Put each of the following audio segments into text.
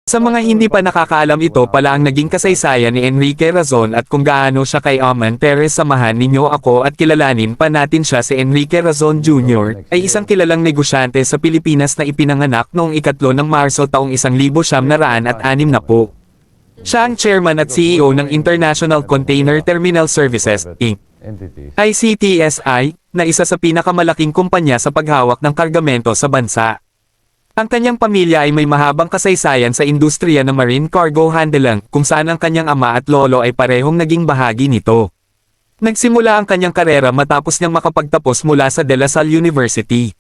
Sa mga hindi pa nakakaalam, ito pala ang naging kasaysayan ni Enrique Razon at kung gaano siya kay Aman Perez. Samahan ninyo ako at kilalanin pa natin siya. Si Enrique Razon Jr. ay isang kilalang negosyante sa Pilipinas na ipinanganak noong 3 ng Marso taong 1960. Siya ang chairman at CEO ng International Container Terminal Services, Inc. ICTSI, na isa sa pinakamalaking kumpanya sa paghawak ng kargamento sa bansa. Ang kanyang pamilya ay may mahabang kasaysayan sa industriya ng marine cargo handling, kung saan ang kanyang ama at lolo ay parehong naging bahagi nito. Nagsimula ang kanyang karera matapos niyang makapagtapos mula sa De La Salle University.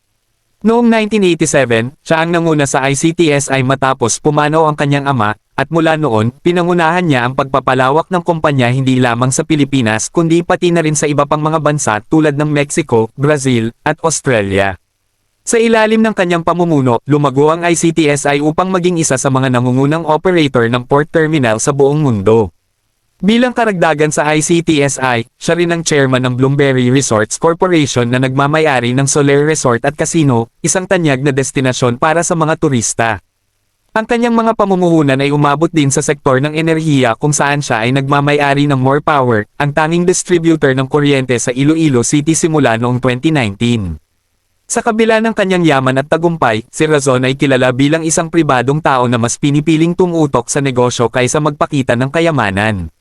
Noong 1987, siya ang nanguna sa ICTSI matapos pumanaw ang kanyang ama, at mula noon, pinangunahan niya ang pagpapalawak ng kumpanya hindi lamang sa Pilipinas kundi pati na rin sa iba pang mga bansa tulad ng Mexico, Brazil, at Australia. Sa ilalim ng kanyang pamumuno, lumago ang ICTSI upang maging isa sa mga nangungunang operator ng port terminal sa buong mundo. Bilang karagdagan sa ICTSI, siya rin ang chairman ng Bloomberry Resorts Corporation na nagmamayari ng Soler Resort at Casino, isang tanyag na destinasyon para sa mga turista. Ang kanyang mga pamumuhunan ay umabot din sa sektor ng enerhiya kung saan siya ay nagmamayari ng More Power, ang tanging distributor ng kuryente sa Iloilo City simula noong 2019. Sa kabila ng kanyang yaman at tagumpay, si Razon ay kilala bilang isang pribadong tao na mas pinipiling tumutok sa negosyo kaysa magpakita ng kayamanan.